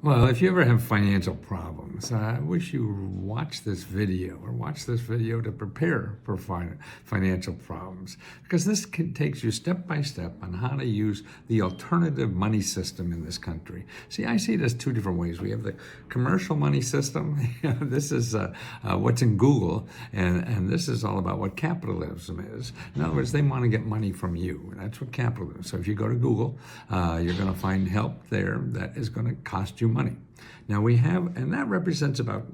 Well, if you ever have financial problems, I wish you watch this video or watch this video to prepare for financial problems because takes you step by step on how to use the alternative money system in this country. See, I see it as two different ways. We have the commercial money system. This is what's in Google, and this is all about what capitalism is. In other words, they want to get money from you. That's what capitalism is. So if you go to Google, you're going to find help there that is going to cost you money. Now we have, and that represents about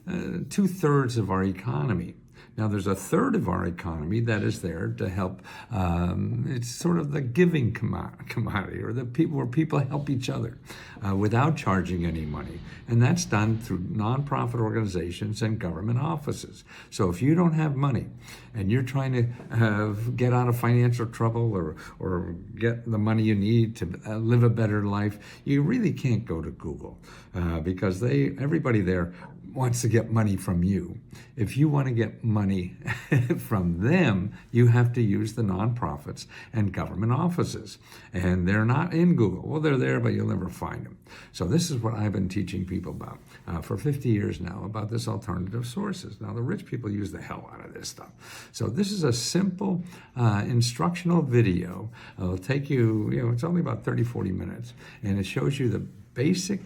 2/3 of our economy. Now there's a third of our economy that is there to help. It's sort of the giving commodity, or the people where people help each other without charging any money, and that's done through nonprofit organizations and government offices. So if you don't have money and you're trying to get out of financial trouble or get the money you need to live a better life, you really can't go to Google because everybody there wants to get money from you. If you want to get money from them, you have to use the nonprofits and government offices. And they're not in Google. Well, they're there, but you'll never find them. So this is what I've been teaching people about for 50 years now, about this alternative sources. Now, the rich people use the hell out of this stuff. So this is a simple instructional video. It'll take you, it's only about 30, 40 minutes. And it shows you the basic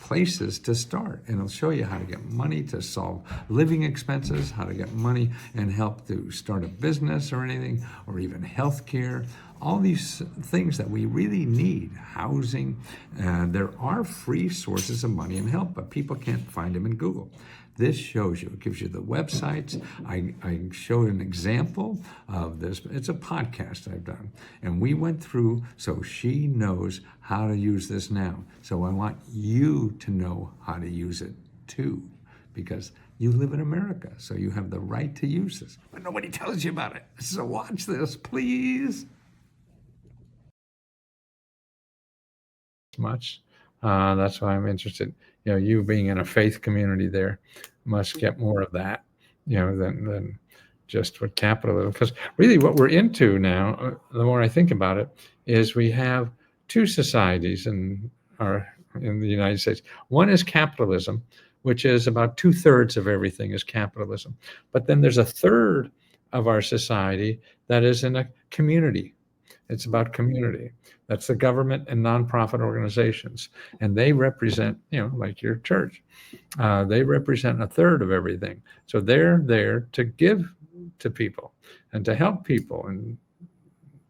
places to start, and it'll show you how to get money to solve living expenses, how to get money and help to start a business or anything, or even healthcare, all these things that we really need, housing. There are free sources of money and help, but people can't find them in Google. This shows you, it gives you the websites. I showed an example of this. It's a podcast I've done. And we went through, so she knows how to use this now. So I want you to know how to use it too, because you live in America, so you have the right to use this. But nobody tells you about it. So watch this, please. Much. That's why I'm interested. You being in a faith community there must get more of that, than just what capitalism. Because really, what we're into now, the more I think about it, is we have two societies in the United States. One is capitalism, which is about 2/3 of everything is capitalism. But then there's a third of our society that is in a community. It's about community. That's the government and nonprofit organizations. And they represent, like your church, they represent 1/3 of everything. So they're there to give to people and to help people in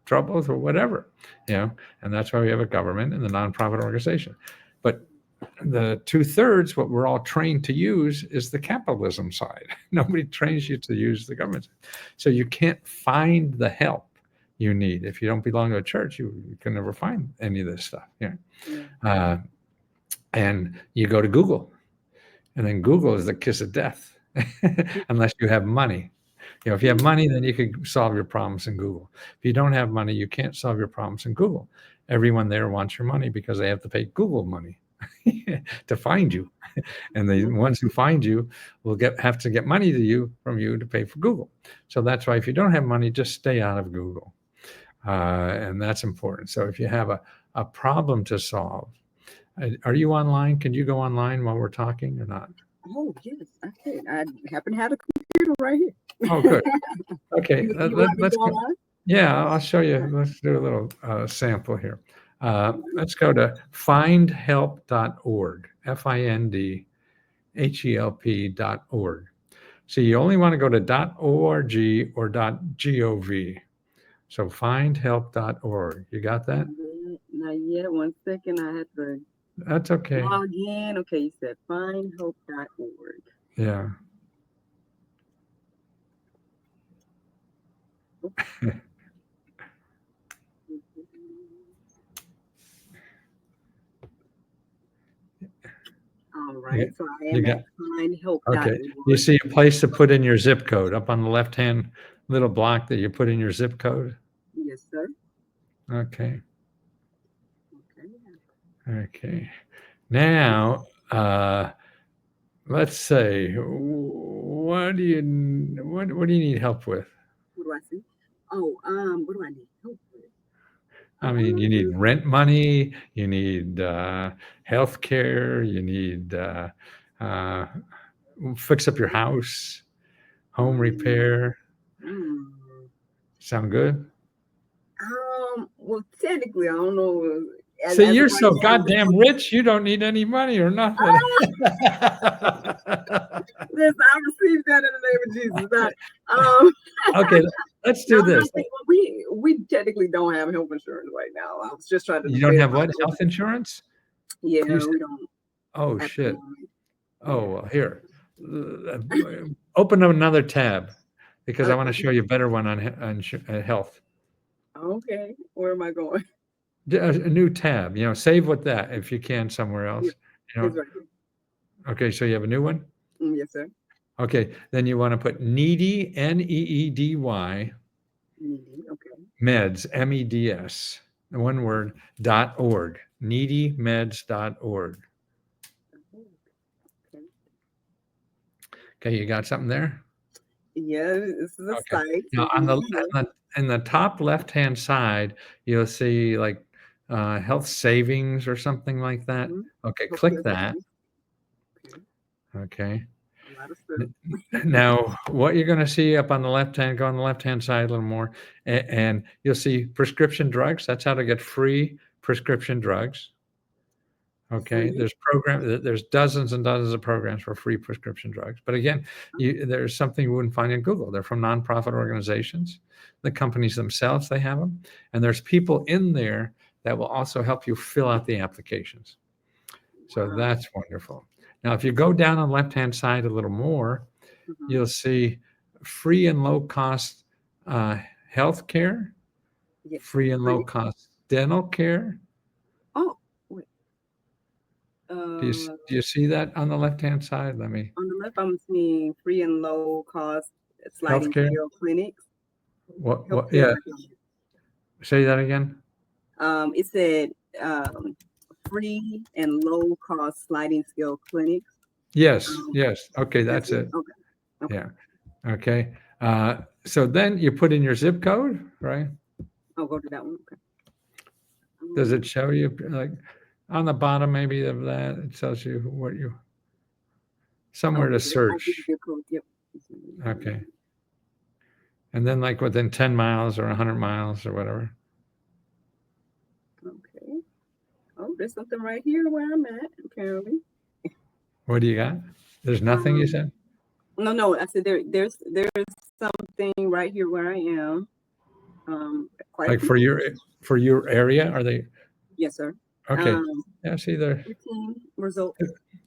troubles or whatever, and that's why we have a government and the nonprofit organization. But the 2/3, what we're all trained to use, is the capitalism side. Nobody trains you to use the government. So you can't find the help you need. If you don't belong to a church, you can never find any of this stuff. And you go to Google, and then Google is the kiss of death, unless you have money. If you have money, then you can solve your problems in Google. If you don't have money, you can't solve your problems in Google. Everyone there wants your money because they have to pay Google money to find you. And the ones who find you will have to get money from you to pay for Google. So that's why if you don't have money, just stay out of Google. And that's important. So if you have a problem to solve, are you online? Can you go online while we're talking or not? Oh, yes, I can. I happen to have a computer right here. Oh, good. Okay, let's go go. on? Yeah, I'll show you. Let's do a little sample here. Let's go to findhelp.org, findhelp.org. So you only want to go to .org or .gov. So findhelp.org. You got that? Not yet. 1 second. I had to That's okay. log in. Okay, you said findhelp.org. Yeah. All right. So I am at findhelp.org. Okay. You see a place to put in your zip code up on the left-hand little block that you put in your zip code? Yes, sir. Okay. Okay. Now, let's say, what do you need help with? What do I see? Oh, what do I need help with? I mean, you need rent money, you need health care, you need uh, fix up your house, home repair. Mm. Sound good? Well, technically, I don't know. See, As of you're right so now, goddamn rich, you don't need any money or nothing. listen, I received that in the name of Jesus. But Okay, let's no, do I'm not this. thinking. Well, we technically don't have health insurance right now. I was just trying to You don't debate have about what? it. Health insurance? Yeah, You said, we don't oh at the shit. moment. Oh, Yeah. well, here. Open up another tab because I want to Okay. show you a better one on health. Okay. Where am I going? A new tab, save with that if you can somewhere Yeah, else. it's right here. Okay, so you have a new one? Yes, sir. Okay, then you want to put needy, Needy, Okay. meds, MEDS, one word, .org, needymeds.org. Okay. Okay, you got something there? Yeah, this is a Okay. site. Now So on the yeah. in the top left-hand side, you'll see like health savings or something like that. Mm-hmm. Okay, click Healthcare that. savings. Okay. Okay. A lot of stuff. Now, what you're going to see up on the left hand, go on the left hand side a little more, and you'll see prescription drugs. That's how to get free prescription drugs. Okay, Free. there's dozens and dozens of programs for free prescription drugs. But again, there's something you wouldn't find in Google. They're from nonprofit organizations, the companies themselves, they have them, and there's people in there that will also help you fill out the applications. So Wow. that's wonderful. Now, if you go down on the left-hand side a little more, Mm-hmm. you'll see free and low-cost health care, Yeah. free and Free. low-cost dental care. Oh, wait. Do you see that on the left-hand side? Let me On the left, I'm seeing free and low cost sliding healthcare. scale clinics. What? Healthcare. Yeah. Say that again. It said free and low cost sliding scale clinics. Yes. Yes. Okay, That's that's it. it. Okay. Okay. Yeah. Okay. So then you put in your zip code, right? I'll go to that one. Okay. Does it show you like on the bottom maybe of that? It tells you what you somewhere to Okay. I see the search. zip code. Yep. Okay. And then like within 10 miles or 100 miles or whatever. Okay. Oh, there's something right here where I'm at, apparently. What do you got? There's nothing you said? No. I said there's something right here where I am. Quite a Like few. for your area, are they? Yes, sir. Okay. Yeah, see there 15 results.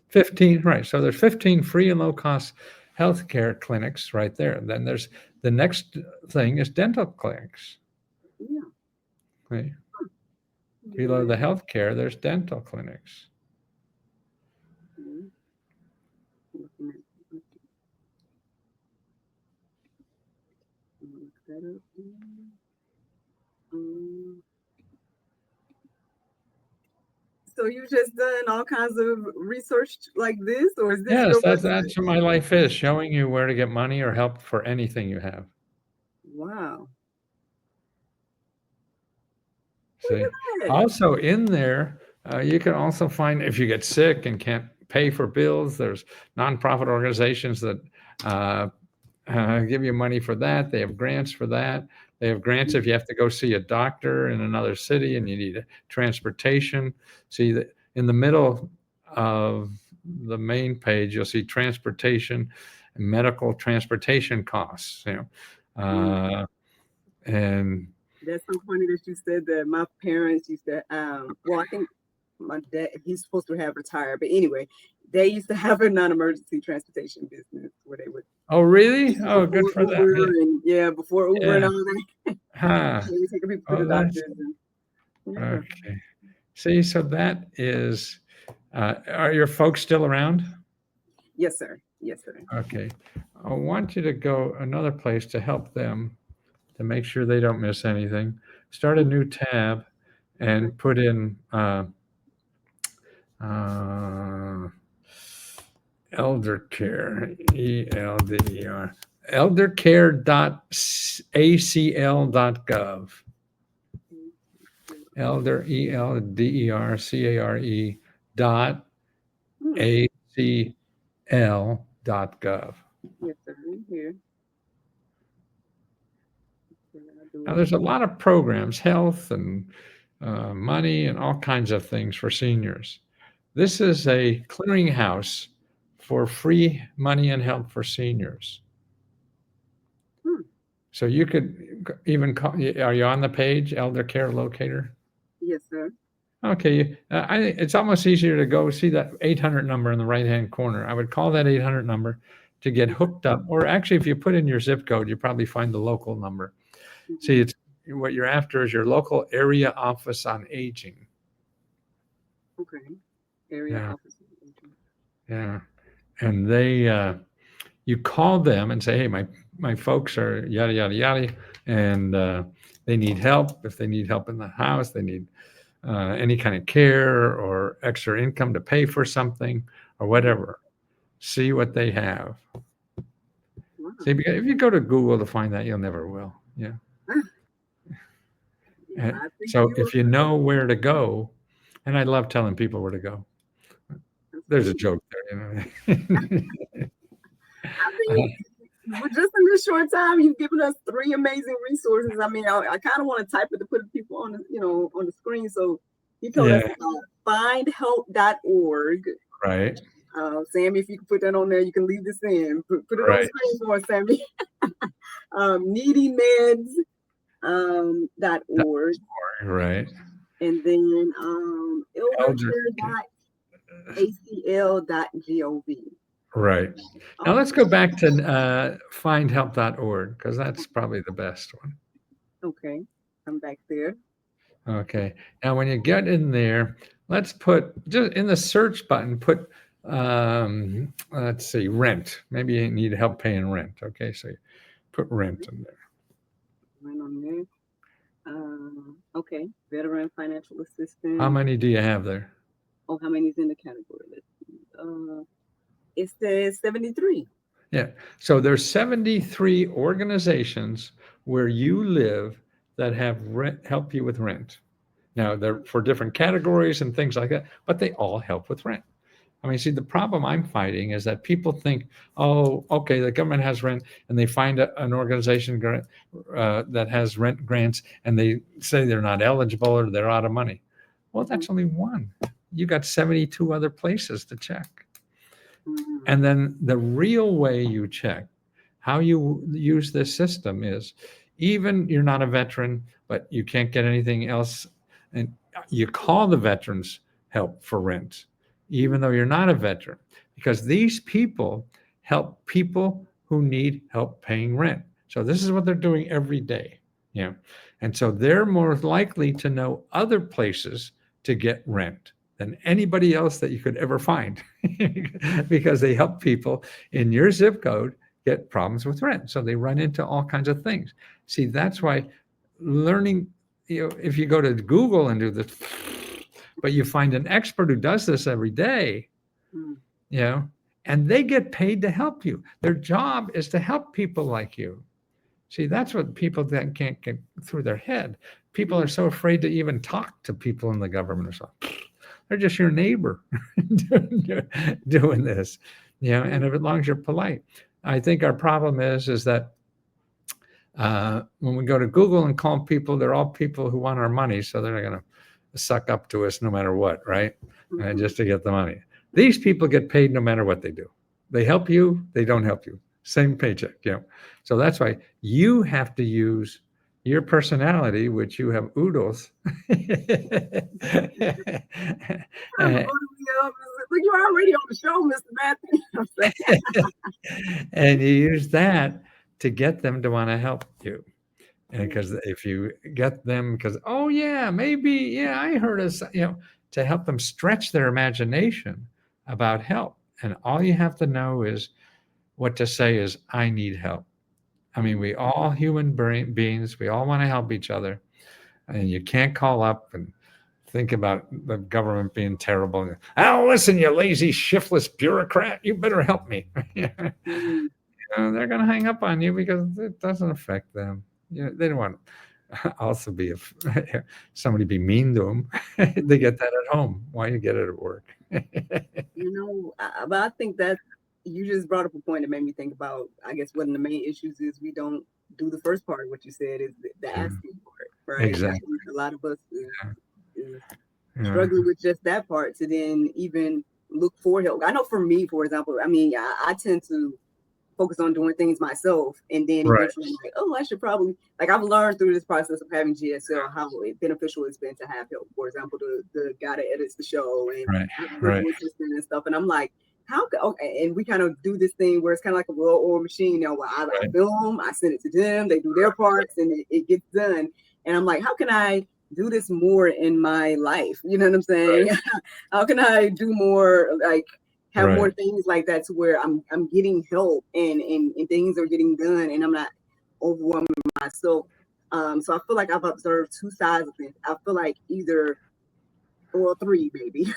15, right. So there's 15 free and low cost healthcare clinics right there. And then there's the next thing is dental clinics. Yeah. Right? Below the healthcare, there's dental clinics. So you just done all kinds of research like this, or is this Yes, your that's website? what my life is, showing you where to get money or help for anything you have. Wow. See, Look at that. also in there, you can also find if you get sick and can't pay for bills, there's nonprofit organizations that give you money for that. They have grants for that. They have grants if you have to go see a doctor in another city and you need transportation. See that in the middle of the main page, you'll see transportation and medical transportation costs. And That's so funny that you said that. My parents used to, well, I think my dad, he's supposed to have retired, but anyway, they used to have a non-emergency transportation business where they would, oh, really? Oh, good before for them. Uber before Uber and Yeah. all that, Huh. they were taking people to Oh, the that's doctors. Yeah. okay. See, so that is, are your folks still around? Yes, sir. Yes, sir. Okay. I want you to go another place to help them to make sure they don't miss anything. Start a new tab and put in elder care, ELDER, eldercare.acl.gov. Elder, ELDERCARE dot Hmm. ACL.gov. Yes, sir. Here. Okay, I'll do Now, it. there's a lot of programs, health and money and all kinds of things for seniors. This is a clearinghouse for free money and help for seniors. Hmm. So you could even call, are you on the page, Elder Care Locator? Yes, sir. Okay, it's almost easier to go see that 800 number in the right-hand corner. I would call that 800 number to get hooked up, or actually, if you put in your zip code, you probably find the local number. See, Mhm. it's what you're after is your local area office on aging. Okay. Area Yeah, office. yeah, and they you call them and say, hey, my folks are yada yada yada, and they need help. If they need help in the house, they need any kind of care or extra income to pay for something or whatever. See what they have. Wow. See, because if you go to Google to find that, you'll never will. Yeah. And I think so you if you know where to go, and I love telling people where to go. that's There's a good. joke there, you know. I mean, but just in this short time, you've given us three amazing resources. I mean, I kind of want to type it to put people on the, on the screen. So you told us Yeah, about findhelp.org. right, Sammy, if you can put that on there, you can leave this in. Put it on the right, screen for us, Sammy. Needymeds dot that- org, right. and then Elder, eldercare.acl.gov. right. Now Oh, let's go back to findhelp.org because that's probably the best one. okay. I'm back there. Okay. Now, when you get in there, let's put just in the search button, put, let's see, rent. Maybe you need help paying rent. Okay. So you put rent in there. Right on there. Okay. Veteran financial How assistance. many do you have there? Oh, how many's in the category? Let's see. It says 73. Yeah. So there's 73 organizations where you live that have rent, help you with rent. Now, they're for different categories and things like that, but they all help with rent. I mean, see, the problem I'm fighting is that people think, oh, okay, the government has rent, and they find an organization that has rent grants, and they say they're not eligible or they're out of money. Well, Mhm, that's only one. You got 72 other places to check. mhm, And then the real way you check how you use this system is even you're not a veteran, but you can't get anything else, and you call the veterans help for rent, even though you're not a veteran, because these people help people who need help paying rent. So this is what they're doing every day. Yeah. And so they're more likely to know other places to get rent than anybody else that you could ever find because they help people in your zip code get problems with rent. So they run into all kinds of things. See, that's why learning, if you go to Google and do this, but you find an expert who does this every day, mhm, you know, and they get paid to help you. Their job is to help people like you. See, that's what people that can't get through their head. People are mhm, so afraid to even talk to people in the government or something. They're just your neighbor doing this, and mhm, as long as you're polite. I think our problem is that when we go to Google and call people, they're all people who want our money, so they're not going to suck up to us no matter what, right? mhm. Just to get the money. These people get paid no matter what they do. They help you, they don't help you. Same paycheck, So that's why you have to use your personality, which you have oodles, Trying to butter me up. Look, you're already on the show, Mr. Matthew. I'm saying, and you use that to get them to want to help you. And mm, because if you get them, because, oh, yeah, maybe, yeah, I heard us, to help them stretch their imagination about help. And all you have to know is what to say is, I need help. I mean, we all human beings, we all want to help each other. And you can't call up and think about the government being terrible. Oh, listen, you lazy, shiftless bureaucrat, you better help me. mm, They're going to hang up on you because it doesn't affect them. They don't want. also be if somebody be mean to them. They get that at home. Why you get it at work? But I think that you just brought up a point that made me think about, I guess, one of the main issues is we don't do the first part. What you said is the asking part, right? I Exactly. think a lot of us is Yeah. struggling with just that part to then even look for help. I know for me, for example, I mean, I tend to focus on doing things myself, and then Right. eventually I'm like, oh, I should probably, like, I've learned through this process of having GSL how beneficial it's been to have help. For example, the guy that edits the show and Right. Right. virtual assistant and stuff. And I'm like, how could, okay, and we kind of do this thing where it's kind of like a well-oiled machine. Where I Right. film, I send it to them, they do their parts, and it gets done. And I'm like, how can I do this more in my life? You know what I'm saying? Right. How can I do more, like, have more Right. things like that to where I'm getting help and things are getting done and I'm not overwhelming myself. So I feel like I've observed two sides of things. I feel like either or three maybe.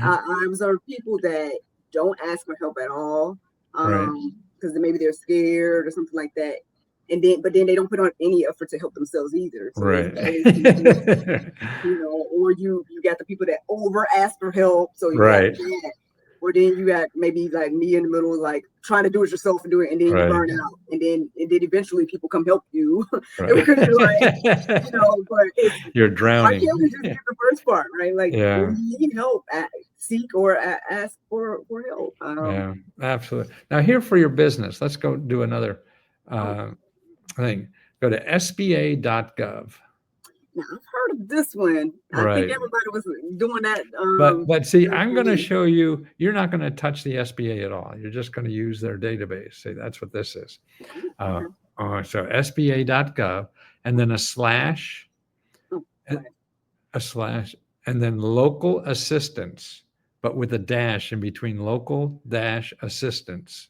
I observe people that don't ask for help at all, Right. because maybe they're scared or something like that. But then they don't put on any effort to help themselves either. So it's Right. always something, or you got the people that over ask for help. So you got Right. that. Or then you got maybe like me in the middle, like trying to do it yourself and do it, and then you Right. burn out, and then eventually people come help you Right. because you're like, but it's You're why drowning. can't we just get the first part right? Like Yeah. when you need help, seek or ask for help. Yeah. Absolutely. Now, here for your business, let's go do another thing. Go to sba.gov. Now I've heard of this one. I think Right. everybody was doing that. But see, I'm going to show you. You're not going to touch the SBA at all. You're just going to use their database. See, that's what this is. Okay. So sba.gov, and then a slash, Oh, a slash, and then local assistance, but with a dash in between local dash assistance.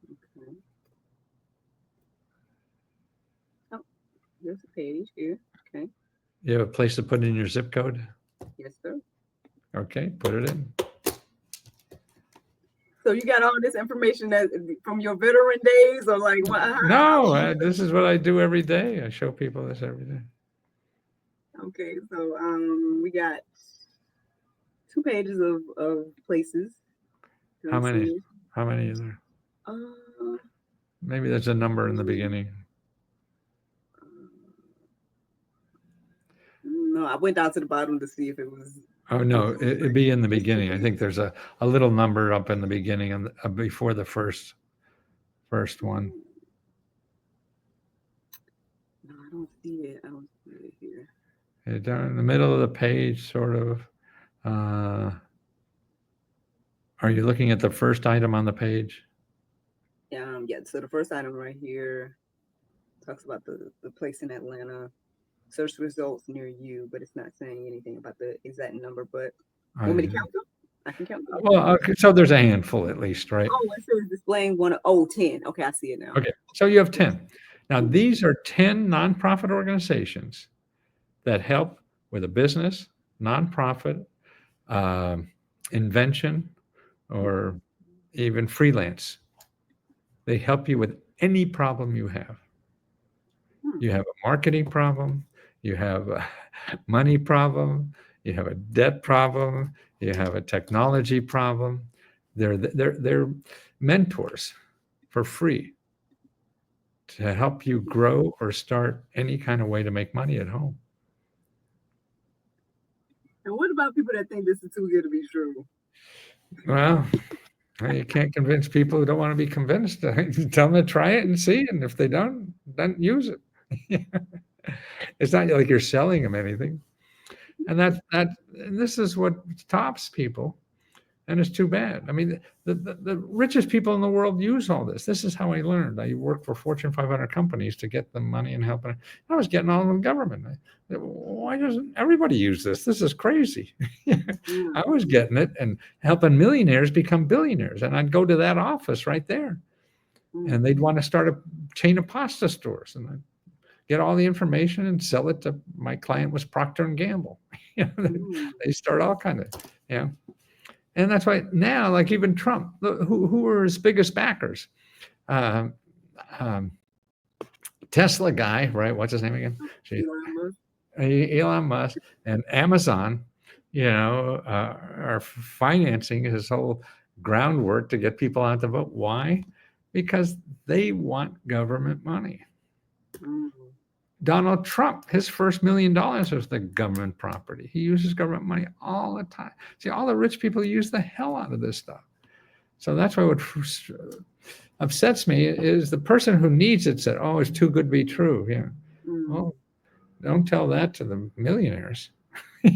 okay. Oh, there's a page here. Okay. You have a place to put in your zip code? Yes, sir. Okay, put it in. So you got all this information that from your veteran days, or like what? No, this is what I do every day. I show people this every day. Okay, so we got 2 pages of places. How many? How many is there? Maybe there's a number in the beginning. No, I went down to the bottom to see if it was. Oh no, it'd be in the beginning. I think there's a little number up in the beginning and before the first one. No, I don't see it. I don't see it here. Down in the middle of the page, sort of. Are you looking at the first item on the page? Yeah. So the first item right here talks about the place in Atlanta. Search results near you, but it's not saying anything about the exact number. But want me to count them? I can count them. Well, okay, so there's a handful at least, right? Oh, it says displaying 10. Okay, I see it now. Okay, so you have 10. Now, these are 10 nonprofit organizations that help with a business, nonprofit, invention, or even freelance. They help you with any problem you have. You have a marketing problem, you have a money problem, you have a debt problem, you have a technology problem. They're mentors for free to help you grow or start any kind of way to make money at home. And what about people that think this is too good to be true? Well, you can't convince people who don't want to be convinced. Tell them to try it and see, and if they don't, then use it. It's not like you're selling them anything, and and this is what stops people, and it's too bad. I mean, the richest people in the world use all this. This is how I learned. I worked for Fortune 500 companies to get them money and help. I was getting all the government. Why doesn't everybody use this? This is crazy. I was getting it and helping millionaires become billionaires. And I'd go to that office right there, and they'd want to start a chain of pasta stores, and I'd get all the information and sell it to my client was Procter and Gamble. They start all kind of, and that's why now, like even Trump, who were his biggest backers? Tesla guy, right? What's his name again? Elon Musk. Elon Musk and Amazon, are financing his whole groundwork to get people out to vote. Why? Because they want government money. Mm. Donald Trump, his first $1 million was the government property. He uses government money all the time. See, all the rich people use the hell out of this stuff. So that's why what upsets me is the person who needs it said, "Oh, it's too good to be true." Yeah. Mm. Well, don't tell that to the millionaires. Yeah.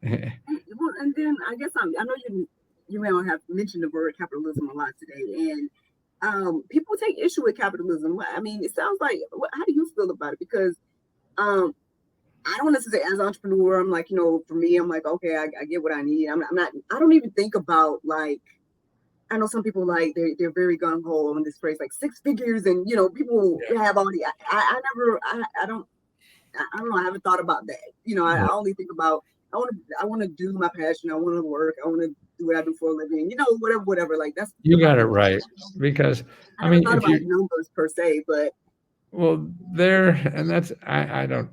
Well, and then I guess I know you may have mentioned the word capitalism a lot today, and people take issue with capitalism. I mean, it sounds like how do you feel about it? Because um, I don't necessarily, as an entrepreneur, I'm like, for me, I'm like, okay, I get what I need. I'm not, I don't even think about like, I know some people like they're very gung ho on this phrase like 6 figures, and people have all the. I never, I don't know. I haven't thought about that. I only think about I want to do my passion. I want to work. I want to do what I do for a living. Whatever. Like that's You my got it passion. right. Because, I I never mean, thought if about you, numbers per se, but well, and that's, I don't,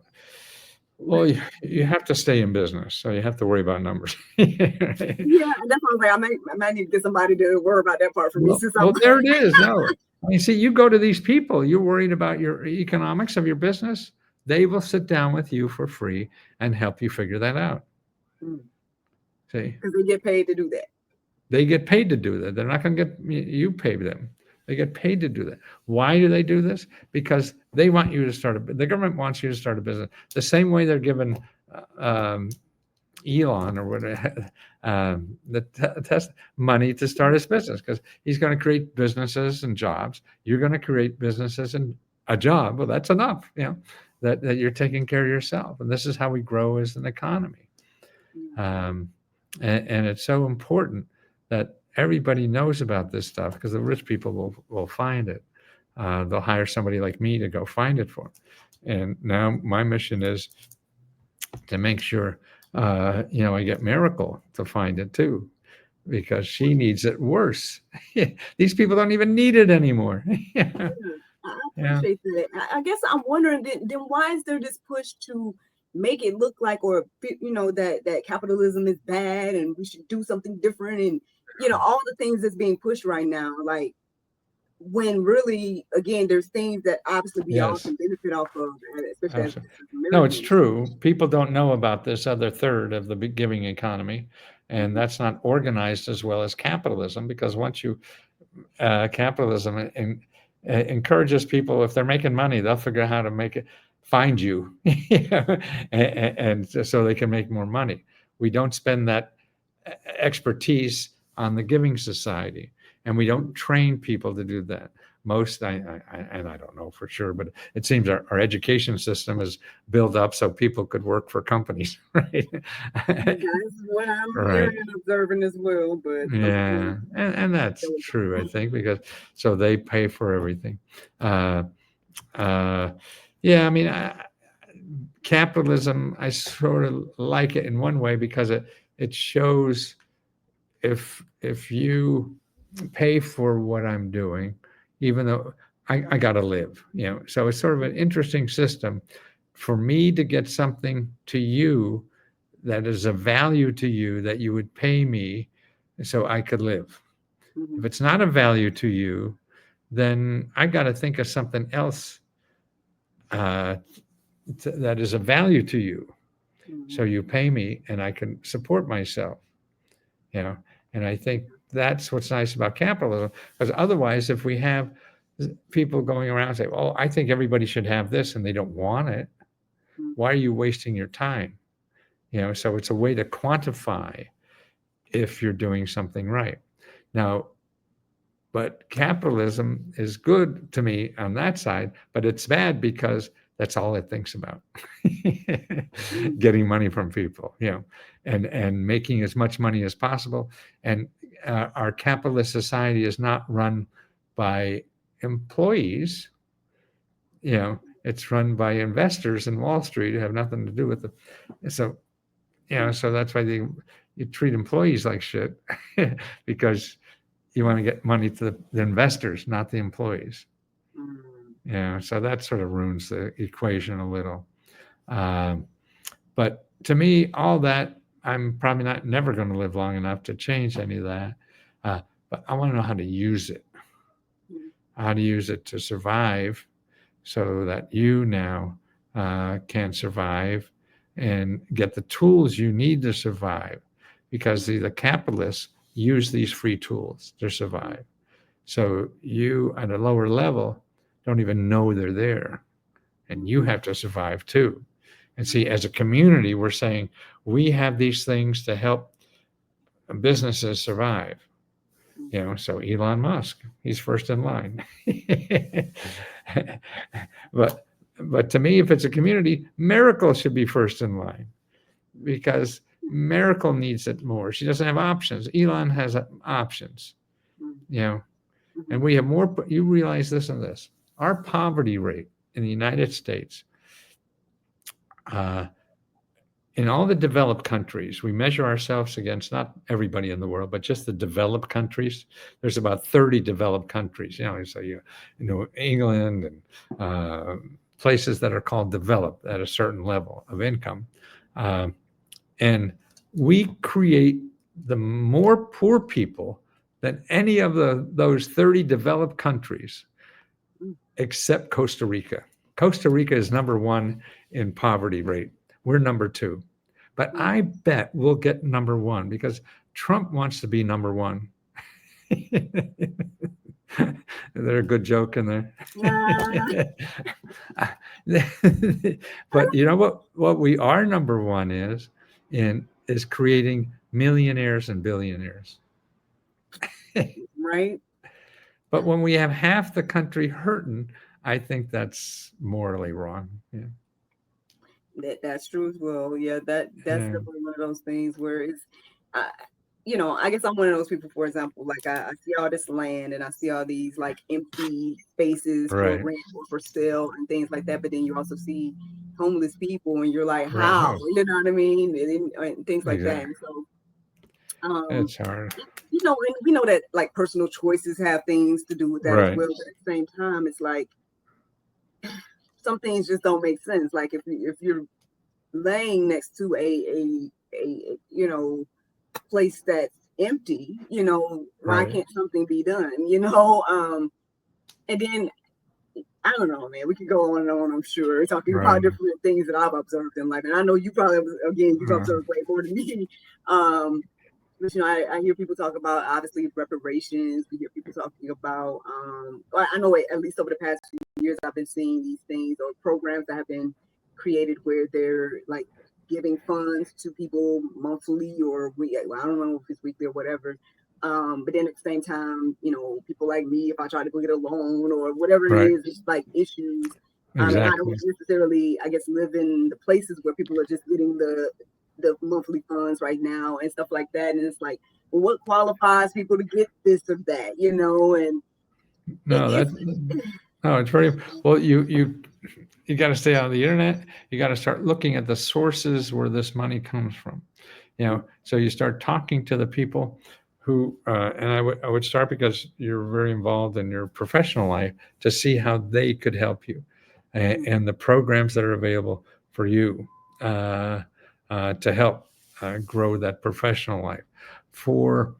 well, you have to stay in business. So you have to worry about numbers. yeah, and that's why I was like, I might need to get somebody to worry about that part for me since I'm. Well, there it is. No, I mean, see, you go to these people, you're worried about your economics of your business. They will sit down with you for free and help you figure that out. See, Because they get paid to do that. they get paid to do that. They're not going to get you pay them. They get paid to do that. Why do they do this? Because they want you to start the government wants you to start a business the same way they're giving Elon or whatever the test money to start his business because he's going to create businesses and jobs. You're going to create businesses and a job. Well, that's enough. That you're taking care of yourself, and this is how we grow as an economy. And it's so important that everybody knows about this stuff because the rich people will find it. They'll hire somebody like me to go find it for them. And now my mission is to make sure, I get Miracle to find it too, because she needs it worse. These people don't even need it anymore. Yeah, I appreciate that. I guess I'm wondering then why is there this push to make it look like that capitalism is bad and we should do something different and all the things that's being pushed right now, like when really again there's things that obviously we all Yes. can benefit off of, especially as No, it's Americans. true. People don't know about this other third of the giving economy, and that's not organized as well as capitalism. Because once you capitalism encourages people, if they're making money, they'll figure out how to find you, and so they can make more money. We don't spend that expertise on the giving society, and we don't train people to do that. Most, and I don't know for sure, but it seems our education system is built up so people could work for companies, right? That's what I'm Right. hearing and observing as well. But Yeah, and that's true, I think, because so they pay for everything. Yeah, I mean, capitalism, I sort of like it in one way because it shows if you pay for what I'm doing, even though I got to live, so it's sort of an interesting system for me to get something to you that is of value to you that you would pay me so I could live. If it's not of value to you, then I got to think of something else that is of value to you. So you pay me and I can support myself, and I think that's what's nice about capitalism, because otherwise, if we have people going around and say, "Oh, I think everybody should have this," and they don't want it, why are you wasting your time? So it's a way to quantify if you're doing something right. Now, but capitalism is good to me on that side, but it's bad because that's all it thinks about. Getting money from people, and making as much money as possible. And our capitalist society is not run by employees, it's run by investors in Wall Street who have nothing to do with it. So, so that's why you treat employees like shit because you want to get money to the investors, not the employees. Yeah, so that sort of ruins the equation a little. Um, but to me, all that, I'm probably not never going to live long enough to change any of that. Uh, but I want to know how to use it, how to use it to survive, so that you now can survive and get the tools you need to survive, because the capitalists use these free tools to survive. So you at a lower level don't even know they're there, and you have to survive too. And see, as a community, we're saying we have these things to help businesses survive. So Elon Musk, he's first in line. but but to me, if it's a community, Miracle should be first in line, because Miracle needs it more. She doesn't have options. Elon has options. And we have more. You realize this and this. Our poverty rate in the United States, uh, in all the developed countries, we measure ourselves against not everybody in the world, but just the developed countries. There's about 30 developed countries. So England and places that are called developed at a certain level of income, and we create the more poor people than any of those 30 developed countries, except Costa Rica. Costa Rica is number one in poverty rate. We're number two. But I bet we'll get number one because Trump wants to be number one. Is there a good joke in there? But you know what we are number one is creating millionaires and billionaires. Right. But when we have half the country hurting, I think that's morally wrong. That's true as well. Yeah, that's definitely one of those things where it's, I guess I'm one of those people. For example, like I see all this land and I see all these like empty spaces for rent or for sale and things like that. But then you also see homeless people, and you're like, how? You know what I mean? And things like that. And so, it's hard. And we know that like personal choices have things to do with that as well. But at the same time, it's like some things just don't make sense. Like if you're laying next to a place that's empty, why can't something be done? And then I don't know, man. We could go on and on. I'm sure talking about different things that I've observed in life, and I know you probably you've observed way more than me. But I hear people talk about obviously reparations. We hear people talking about I know at least over the past few years I've been seeing these things or programs that have been created where they're like giving funds to people monthly or I don't know if it's weekly or whatever. But then at the same time, people like me, if I try to go get a loan or whatever it is, it's like issues. And I don't necessarily, I guess, live in the places where people are just getting the monthly funds right now and stuff like that. And it's like, well, what qualifies people to get this or that, and it's very well. You got to stay out of the internet. You got to start looking at the sources where this money comes from. So you start talking to the people who, and I would start because you're very involved in your professional life to see how they could help you, and the programs that are available for you to help grow that professional life. For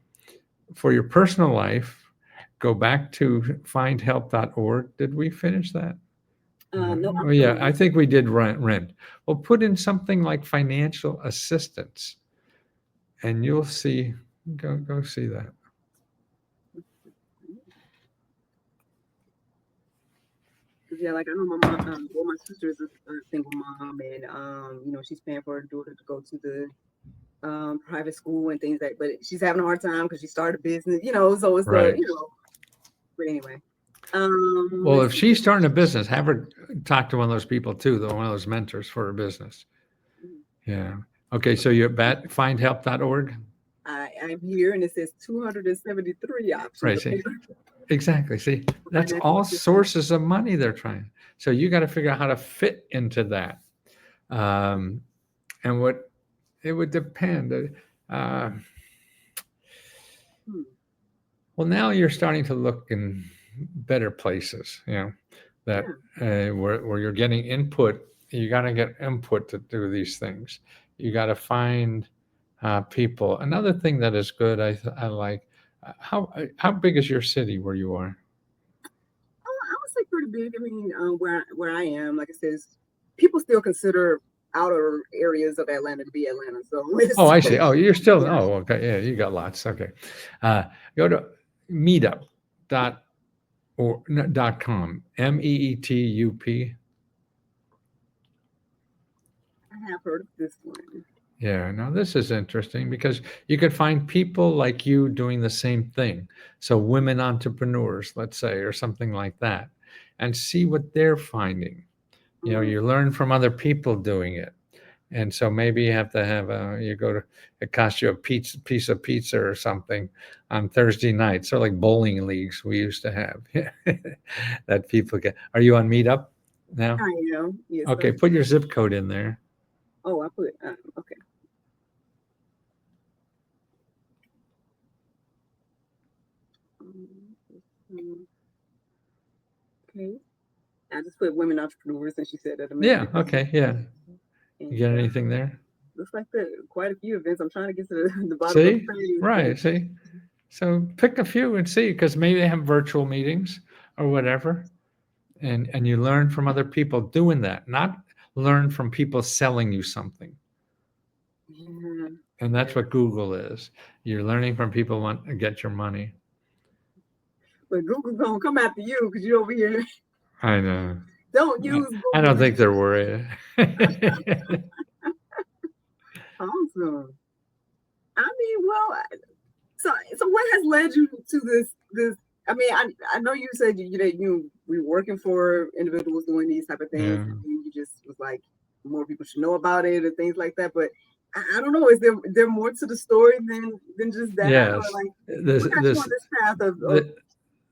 your personal life, go back to findhelp.org. Did we finish that? No. Oh, yeah, I think we did rent. Well, put in something like financial assistance, and you'll see. Go see that. Yeah, like I know my mom. My sister is a single mom, and she's paying for her daughter to go to the private school and things but she's having a hard time because she started a business. So it's But anyway. Well, if she's starting a business, have her talk to one of those people too, one of those mentors for her business. Yeah. Okay, so you're at findhelp.org? I'm here, and it says 273 options. Right, see? Exactly. See, that's all sources of money they're trying. So you got to figure out how to fit into that. And what it would depend. Well, now you're starting to look and better places, that Yeah. where you're getting input. You got to get input to do these things. You got to find people. Another thing that is good, I like. How big is your city where you are? I would say pretty big. I mean, where I am, like I said, people still consider outer areas of Atlanta to be Atlanta. So it's Oh, I see. still, Oh, you're still. yeah. Oh, okay. Yeah, you got lots. Okay. Go to meetup dot or no, .com. MEETUP. I have heard of this one. Yeah, now this is interesting because you could find people like you doing the same thing. So, women entrepreneurs, let's say, or something like that, and see what they're finding. Mm, You learn from other people doing it. And so maybe you have to have you go to, it costs you a piece of pizza or something on Thursday night. So, like bowling leagues we used to have that people get. Are you on Meetup now? I am. Yes, Okay, sir. put your zip code in there. Oh, I put. Okay. Um, okay. I just put women entrepreneurs, and she said that a minute Yeah, ago. okay, yeah. You And get anything there? looks like quite a few events. I'm trying to get to the bottom of the See? page, but Right, see? So pick a few and see, because maybe they have virtual meetings or whatever, and you learn from other people doing that, not learn from people selling you something. yeah, And yeah. that's what Google is. You're learning from people who want to get your money. But Google gonna come after you because you over here. I know. Don't use I don't Google. think they're worried. Awesome. I mean, well, so what has led you to this? I mean, I know you said you were working for individuals doing these type of things, Yeah. and then you just was like more people should know about it and things like that. But I don't know. Is there more to the story than just that, or Yes. like This what got you on this this path of the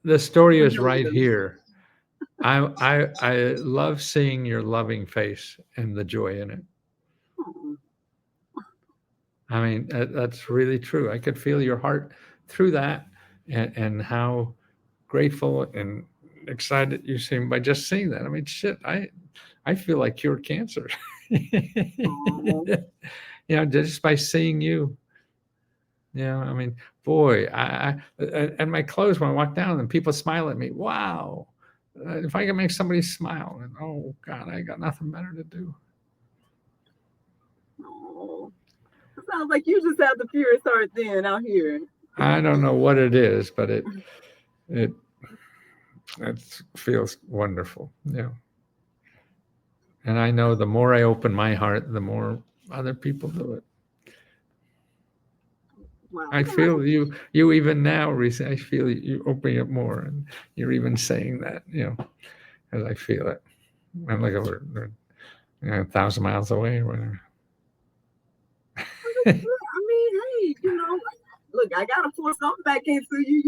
the story is right freedom? here. I love seeing your loving face and the joy in it. Oh, I mean, that's really true. I could feel your heart through that, and how grateful and excited you seem by just seeing that. I mean, shit, I feel like cured cancer. oh, Just by seeing you. I mean, boy, and my clothes when I walk down and people smile at me. Wow, if I can make somebody smile, and oh God, I got nothing better to do. oh. It sounds like you just have the purest heart then out here. I don't know what it is, but it it feels wonderful. And I know the more I open my heart, the more other people do it. Wow. I feel you even now, Reese. I feel you opening it more, and you're even saying that, as I feel it. I'm like over 1,000 miles away or whatever. I mean, hey, look, I gotta pour something back into you.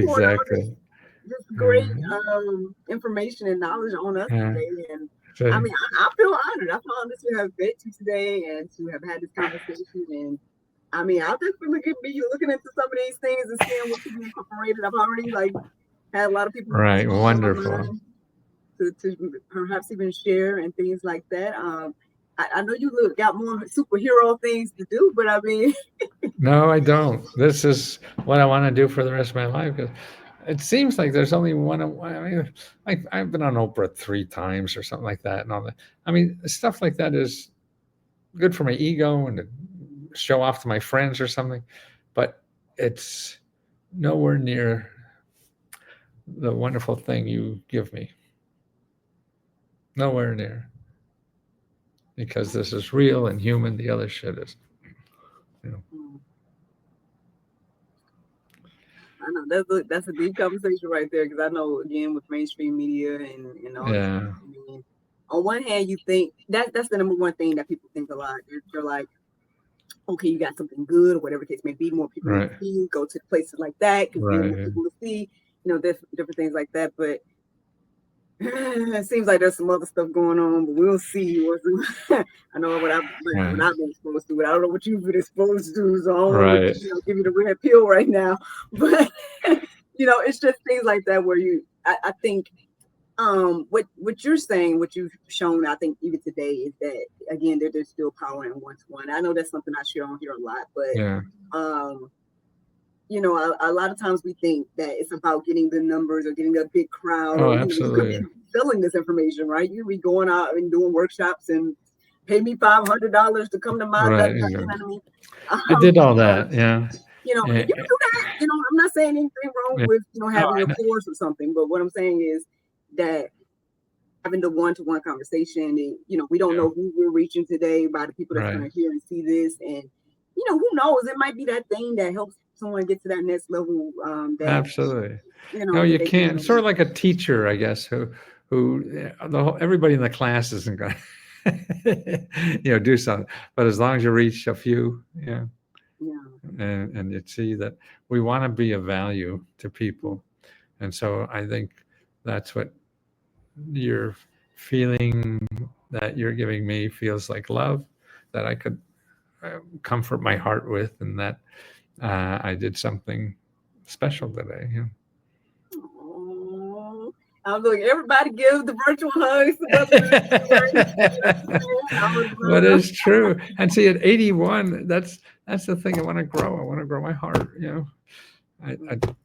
Poured all Exactly. this great Mhm. information and knowledge on us Yeah. today. And I See? mean, I feel honored. I feel honored to have met you today and to have had this conversation. And I mean, I'll definitely be looking into some of these things and seeing what can be incorporated. I've already like had a lot of people Right. on my Wonderful. mind to perhaps even share and things like that. I know you got more superhero things to do, but I mean, No, I don't. This is what I want to do for the rest of my life. 'Cause it seems like there's only one. I mean, like I've been on Oprah 3 times or something like that, and all that. I mean, stuff like that is good for my ego and to show off to my friends or something, but it's nowhere near the wonderful thing you give me. Nowhere near, because this is real and human. The other shit is, you know. I know that's a deep conversation right there because I know again with mainstream media and all this Yeah. stuff. I mean, on one hand, you think that's the number one thing that people think a lot. They're like, okay, you got something good or whatever case may be. More people need Right. to see. Go to places like that because then more Right. people will see. Different things like that. But it seems like there's some other stuff going on, but we'll see. I know what Right. I've been exposed to, but I don't know what you've been exposed to. So I don't want to Right. give you the red pill right now. But it's just things like that where I think what you're saying, what you've shown, I think even today, is that again there's still power in one-to-one. I know that's something I share on here a lot, Yeah. but a lot of times we think that it's about getting the numbers or getting a big crowd, Oh, or you could absolutely. be selling this information, right? You be going out and doing workshops and pay me $500 to come to my, Right. you know Exactly. what I mean? I did all So, that. Yeah. and you can Eh, do that. I'm not saying anything wrong yeah. with No, having a course or something, but what I'm saying is that having the one-to-one conversation, and we don't yeah. know who we're reaching today by the people that's going Right. to hear and see this, and who knows, it might be that thing that helps someone get to that next level, that Absolutely. No, that you they can can't. It's sort of like a teacher, I guess, who everybody in the class isn't going to, do something. But as long as you reach a few, yeah, yeah. and you see that we want to be of value to people, and so I think that's what you're feeling that you're giving me feels like love that I could comfort my heart with, and that I did something special today. Yeah. Oh, I'm looking. Everybody gives the virtual hugs to Brother Larry. I would But love. it's true. And see, at 81, that's the thing. I want to grow. I want to grow my heart. I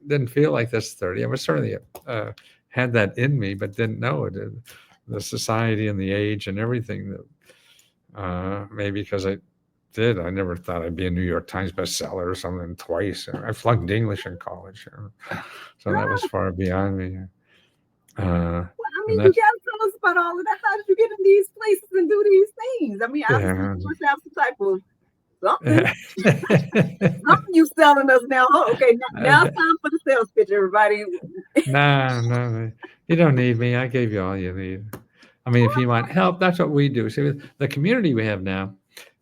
didn't feel like this 30. I was certainly had that in me, but didn't know it. The society and the age and everything that maybe because I did. I never thought I'd be a New York Times bestseller or something twice. I flunked English in college, so that was far beyond me. Well, I And mean, you that's gotta tell us about all of that. How did you get in these places and do these things? I mean, obviously yeah. you must have some type of something. Something you selling us now. Oh, okay, now it's time for the sales pitch, everybody. No, no, you don't need me. I gave you all you need. I mean, if you want help, that's what we do. See, the community we have now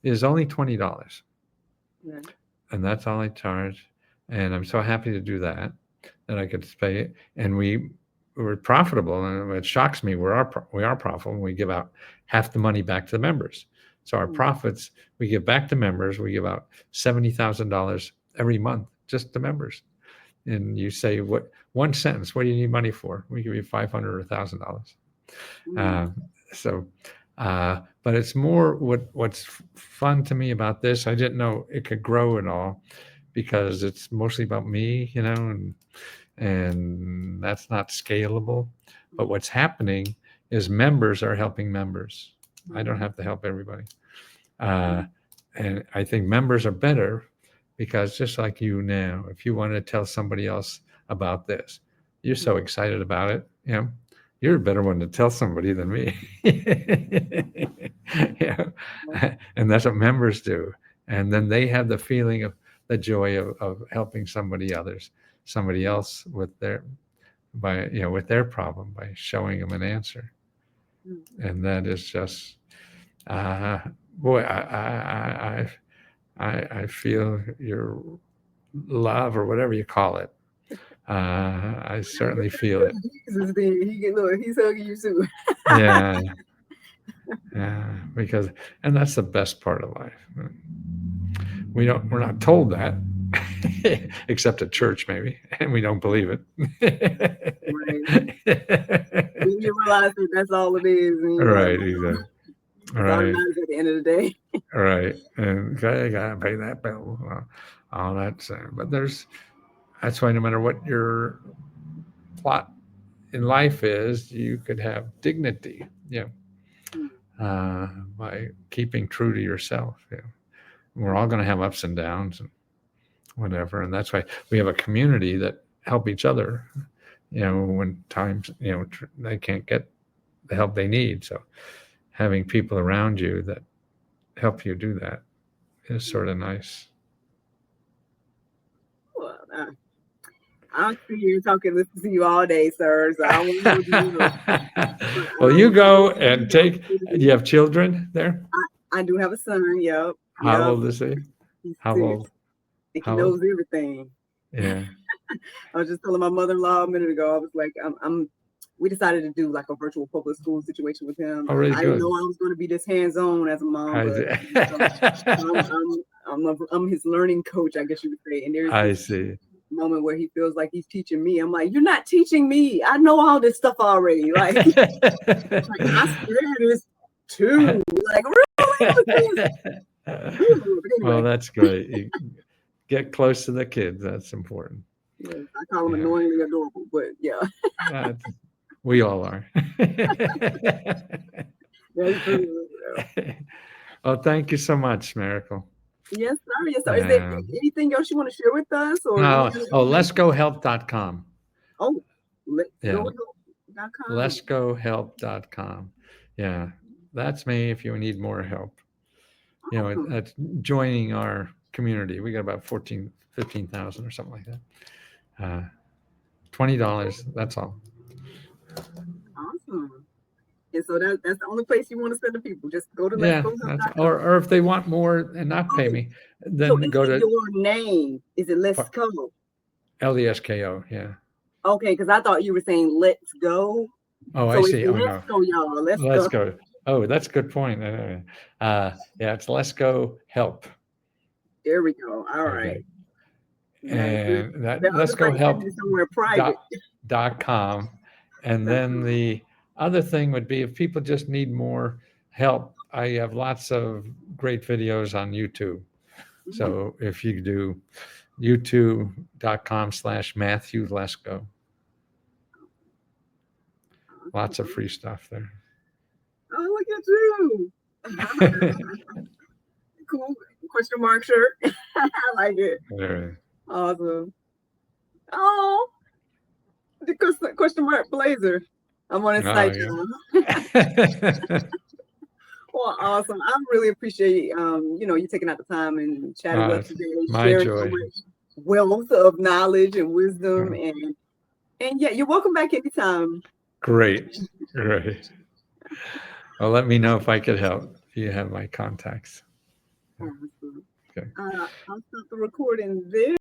is only $20, Yeah. and that's all I charge. And I'm so happy to do that I could pay it. And we're profitable, and it shocks me. We are profitable. We give out half the money back to the members. So our profits we give back to members. We give out $70,000 every month just to members. And you say, what one sentence, what do you need money for? We give you 500 or $1,000. So, but it's more what's fun to me about this. I didn't know it could grow at all because it's mostly about me, and that's not scalable. But what's happening is members are helping members. I don't have to help everybody. And I think members are better because just like you now, if you want to tell somebody else about this, you're so excited about it, you're a better one to tell somebody than me. Yeah. And that's what members do. And then they have the feeling of the joy of helping somebody else with their problem by showing them an answer. And that is just, boy, I feel your love or whatever you call it. I certainly feel it. Jesus, he's hugging you too. Yeah, yeah, and that's the best part of life. We're not told that, except at church maybe, and we don't believe it. Right. When you realize that that's all it is, and you're like, Right, exactly. that's all that matters at the end of the day. Right, and okay, I gotta pay that bill, all that. But that's why no matter what your plot in life is, you could have dignity, by keeping true to yourself. We're all going to have ups and downs and whatever, and that's why we have a community that help each other. When times they can't get the help they need, so having people around you that help you do that is sort of nice. Well, I'm here talking, listen to you all day, sir. So I won't hold you up. Well, you go and take. Do you have children there? I do have a son. Yep. How old is he? He's How 6. old? He knows everything. Yeah. I was just telling my mother-in-law a minute ago. I was like, we decided to do like a virtual public school situation with him. Oh, really I didn't know I was going to be this hands-on as a mom, but I'm his learning coach, I guess you would say. And I see. moment where he feels like he's teaching me. I'm like, you're not teaching me. I know all this stuff already. Like, I swear this too. Like, really? Well, Anyway, that's great. You get close to the kids. That's important. yes, I call him Yeah. annoyingly adorable, but yeah. That's- we all are. That's true. Well, thank you so much, Miracle. Yes, sir. Yes, sir. Is there anything else you want to share with us? Or letsgohelp.com. oh, Yeah. letsgohelp.com. Letsgohelp.com. Yeah, that's me if you need more help. You know, Awesome. that's joining our community. We got about 15,000 or something like that. $20, that's all. Awesome. And so that's the only place you want to send the people. Just go to Yeah, that's, letsgohelp.com. or if they want more and not pay me, So then is go it to your name? Is it Let's Go? LESKO. Yeah. Okay, because I thought you were saying let's go. Oh, So I it's see. Oh, let's no. go, y'all. Let's Let's go. go. Oh, that's a good point. Yeah, it's Let's Go Help. There we go. All right. Okay. Now, And that the Let's other Go thing Help send me somewhere private. .com. And then the other thing would be if people just need more help, I have lots of great videos on YouTube. So if you do youtube.com/Matthew Lesko, lots of free stuff there. Oh, look at you. Cool. Question mark shirt. I like it. There. Awesome. Oh, the question mark blazer. I'm on his site. Yeah. Well, awesome. I really appreciate you taking out the time and chatting with us today, My sharing joy. so much wealth of knowledge and wisdom, and yeah, you're welcome back anytime. Great. Well, let me know if I could help. You have my contacts. Awesome. Okay. I'll stop the recording there.